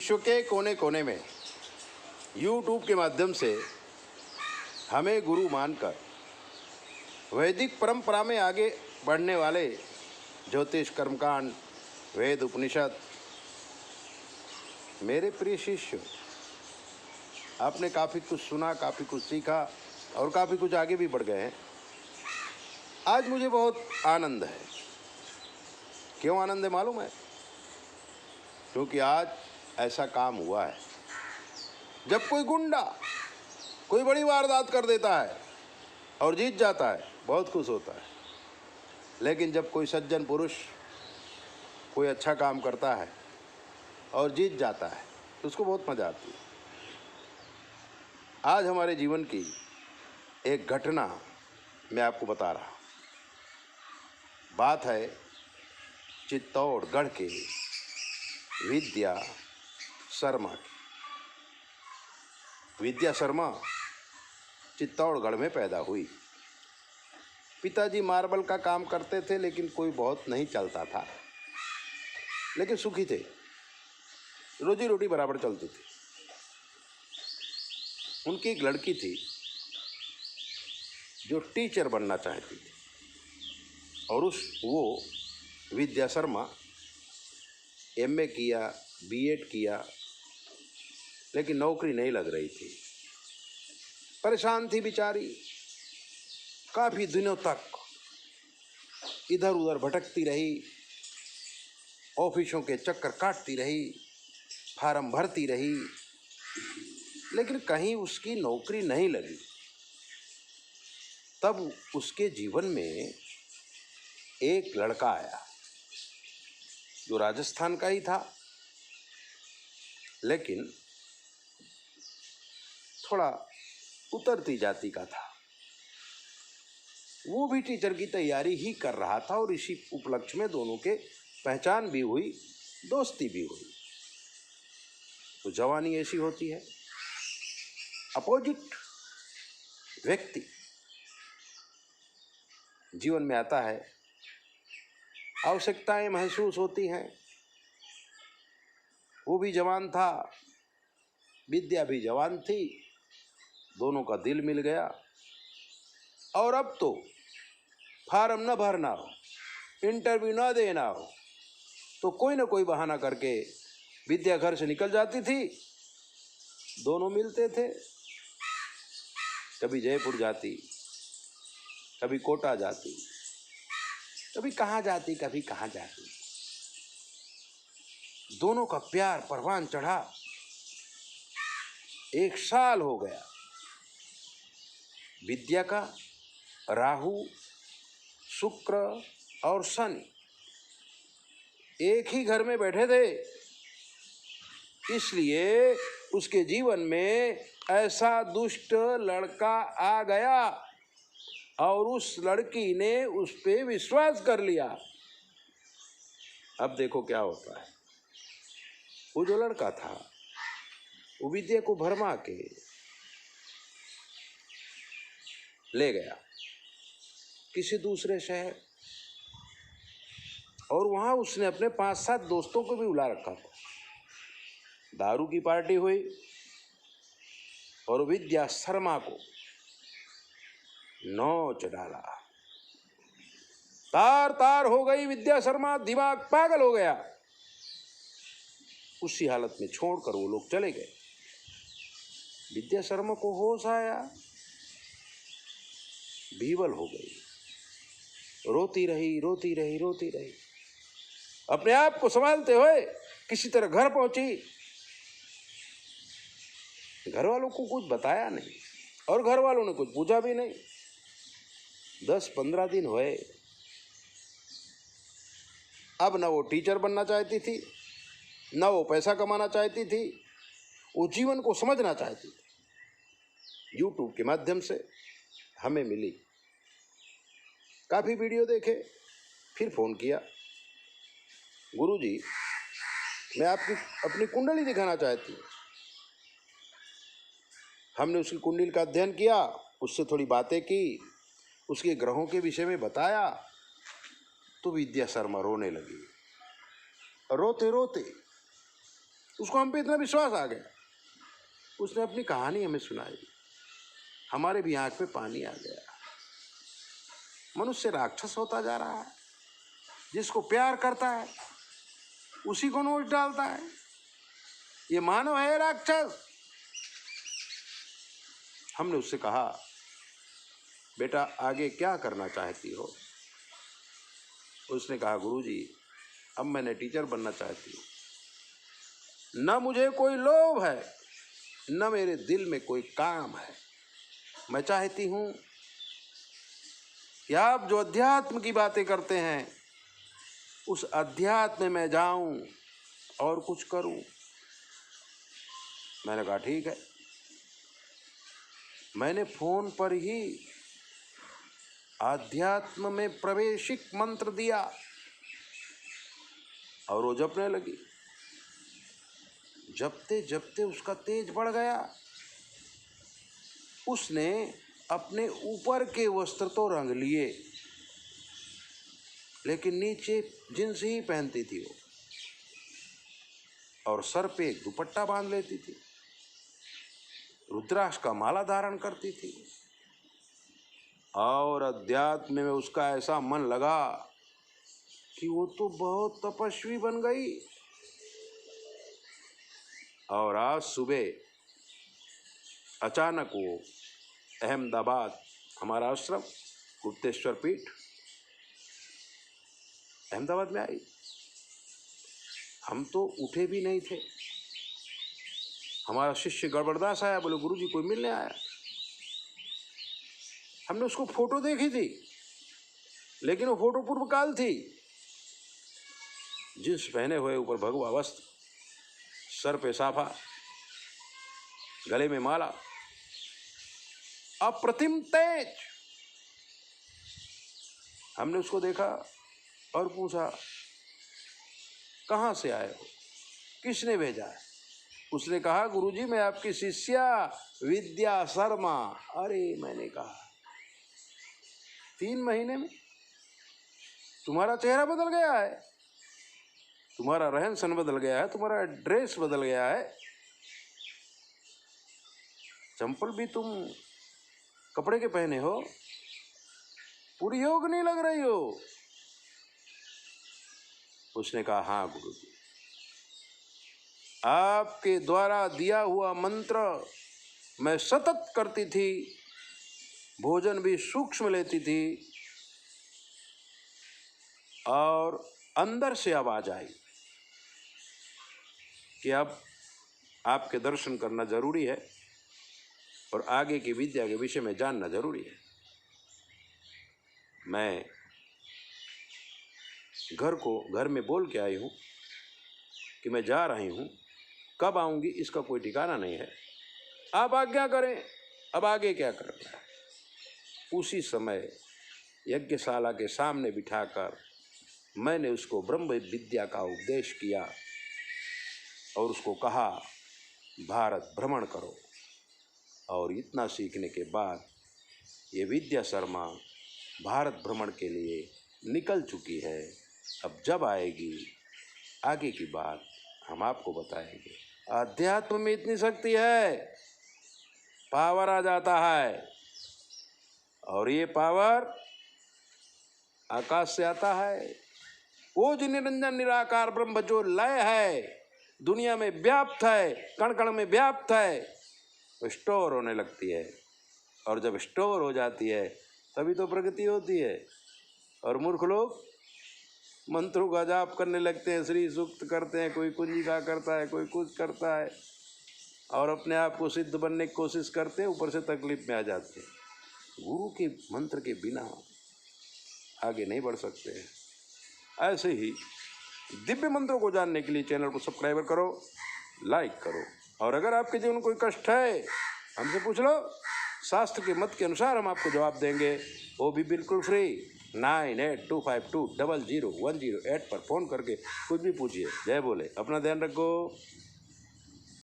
विश्व के कोने कोने में YouTube के माध्यम से हमें गुरु मानकर वैदिक परंपरा में आगे बढ़ने वाले ज्योतिष, कर्मकांड, वेद, उपनिषद, मेरे प्रिय शिष्य, आपने काफ़ी कुछ सुना, काफ़ी कुछ सीखा और काफ़ी कुछ आगे भी बढ़ गए हैं। आज मुझे बहुत आनंद है। क्यों आनंद है मालूम है? क्योंकि आज ऐसा काम हुआ है, जब कोई गुंडा कोई बड़ी वारदात कर देता है और जीत जाता है, बहुत खुश होता है। लेकिन जब कोई सज्जन पुरुष कोई अच्छा काम करता है और जीत जाता है तो उसको बहुत मज़ा आती है। आज हमारे जीवन की एक घटना मैं आपको बता रहा हूँ। बात है चित्तौड़गढ़ के विद्या शर्मा की। विद्या शर्मा चित्तौड़गढ़ में पैदा हुई। पिताजी मार्बल का काम करते थे, लेकिन कोई बहुत नहीं चलता था, लेकिन सुखी थे, रोजी रोटी बराबर चलती थी। उनकी एक लड़की थी जो टीचर बनना चाहती थी और वो विद्या शर्मा एमए किया, बीएड किया, लेकिन नौकरी नहीं लग रही थी। परेशान थी बेचारी। काफ़ी दिनों तक इधर उधर भटकती रही, ऑफिसों के चक्कर काटती रही, फार्म भरती रही, लेकिन कहीं उसकी नौकरी नहीं लगी। तब उसके जीवन में एक लड़का आया जो राजस्थान का ही था, लेकिन थोड़ा उतरती जाति का था। वो भी टीचर की तैयारी ही कर रहा था और इसी उपलक्ष्य में दोनों के पहचान भी हुई, दोस्ती भी हुई। तो जवानी ऐसी होती है, अपोजिट व्यक्ति जीवन में आता है, आवश्यकताएं महसूस होती हैं। वो भी जवान था, विद्या भी जवान थी, दोनों का दिल मिल गया। और अब तो फार्म न भरना हो, इंटरव्यू न देना हो, तो कोई ना कोई बहाना करके विद्या घर से निकल जाती थी। दोनों मिलते थे, कभी जयपुर जाती, कभी कोटा जाती, कभी कहाँ जाती, कभी कहाँ जाती। दोनों का प्यार परवान चढ़ा। 1 साल हो गया। विद्या का राहु, शुक्र और शनि एक ही घर में बैठे थे, इसलिए उसके जीवन में ऐसा दुष्ट लड़का आ गया और उस लड़की ने उस पे विश्वास कर लिया। अब देखो क्या होता है। वो जो लड़का था वो विद्या को भरमा के ले गया किसी दूसरे शहर, और वहां उसने अपने 5-7 दोस्तों को भी बुला रखा था। दारू की पार्टी हुई और विद्या शर्मा को नोच डाला। तार तार हो गई विद्या शर्मा, दिमाग पागल हो गया। उसी हालत में छोड़कर वो लोग चले गए। विद्या शर्मा को होश आया, बीवल हो गई, रोती रही, रोती रही, रोती रही। अपने आप को संभालते हुए किसी तरह घर पहुंची। घर वालों को कुछ बताया नहीं और घर वालों ने कुछ पूछा भी नहीं। 10-15 दिन हुए। अब ना वो टीचर बनना चाहती थी, ना वो पैसा कमाना चाहती थी, वो जीवन को समझना चाहती थी। YouTube के माध्यम से हमें मिली, काफ़ी वीडियो देखे, फिर फ़ोन किया, गुरुजी मैं आपकी अपनी कुंडली दिखाना चाहती हूँ। हमने उसकी कुंडली का अध्ययन किया, उससे थोड़ी बातें की, उसके ग्रहों के विषय में बताया, तो विद्या शर्मा रोने लगी। रोते रोते उसको हम पे इतना विश्वास आ गया, उसने अपनी कहानी हमें सुनाई, हमारे भी आंख में पानी आ गया। मनुष्य राक्षस होता जा रहा है, जिसको प्यार करता है उसी को नोच डालता है। ये मानव है राक्षस। हमने उससे कहा, बेटा आगे क्या करना चाहती हो? उसने कहा, गुरुजी अब मैंने टीचर बनना चाहती हूँ। न मुझे कोई लोभ है, न मेरे दिल में कोई काम है। मैं चाहती हूँ कि आप जो अध्यात्म की बातें करते हैं उस अध्यात्म में मैं जाऊं और कुछ करूं। मैंने कहा ठीक है। मैंने फोन पर ही आध्यात्म में प्रवेशिक मंत्र दिया और वो जपने लगी। जपते जपते उसका तेज बढ़ गया। उसने अपने ऊपर के वस्त्र तो रंग लिए, लेकिन नीचे जींस ही पहनती थी वो, और सर पे एक दुपट्टा बांध लेती थी, रुद्राक्ष का माला धारण करती थी, और अध्यात्म में उसका ऐसा मन लगा कि वो तो बहुत तपस्वी बन गई। और आज सुबह अचानक वो अहमदाबाद, हमारा आश्रम गुप्तेश्वर पीठ अहमदाबाद में आई। हम तो उठे भी नहीं थे। हमारा शिष्य गड़बड़दास आया, बोले गुरुजी कोई मिलने आया। हमने उसको फोटो देखी थी, लेकिन वो फोटो पूर्व काल थी। जींस पहने हुए, ऊपर भगवा वस्त्र, सर पे साफा, गले में माला, अप्रतिम तेज। हमने उसको देखा और पूछा, कहाँ से आए हो, किसने भेजा है? उसने कहा, गुरुजी मैं आपकी शिष्या विद्या शर्मा। अरे मैंने कहा, 3 महीने में तुम्हारा चेहरा बदल गया है, तुम्हारा रहन सहन बदल गया है, तुम्हारा ड्रेस बदल गया है, चंपल भी तुम कपड़े के पहने हो, पूरी योग नहीं लग रही हो। उसने कहा, हाँ गुरुजी, आपके द्वारा दिया हुआ मंत्र मैं सतत करती थी, भोजन भी सूक्ष्म लेती थी, और अंदर से आवाज आई कि अब आपके दर्शन करना जरूरी है और आगे की विद्या के विषय में जानना जरूरी है। मैं घर में बोल के आई हूँ कि मैं जा रही हूँ, कब आऊँगी इसका कोई ठिकाना नहीं है, आप आज्ञा करें, अब आगे क्या करना है। उसी समय यज्ञशाला के सामने बिठाकर मैंने उसको ब्रह्म विद्या का उपदेश किया और उसको कहा, भारत भ्रमण करो। और इतना सीखने के बाद ये विद्या शर्मा भारत भ्रमण के लिए निकल चुकी है। अब जब आएगी आगे की बात हम आपको बताएंगे। अध्यात्म में इतनी शक्ति है, पावर आ जाता है, और ये पावर आकाश से आता है। वो जो निरंजन निराकार ब्रह्म जो लय है, दुनिया में व्याप्त है, कण कण में व्याप्त है, वो स्टोर होने लगती है, और जब स्टोर हो जाती है तभी तो प्रगति होती है। और मूर्ख लोग मंत्रों का जाप करने लगते हैं, श्री सूक्त करते हैं, कोई कुंजिका करता है, कोई कुछ करता है, और अपने आप को सिद्ध बनने की कोशिश करते हैं, ऊपर से तकलीफ में आ जाते हैं। गुरु के मंत्र के बिना आगे नहीं बढ़ सकते हैं। ऐसे ही दिव्य मंत्रों को जानने के लिए चैनल को सब्सक्राइब करो, लाइक करो, और अगर आपके जीवन में कोई कष्ट है हमसे पूछ लो, शास्त्र के मत के अनुसार हम आपको जवाब देंगे, वो भी बिल्कुल फ्री। 9825200108 पर फ़ोन करके कुछ भी पूछिए। जय बोले, अपना ध्यान रखो।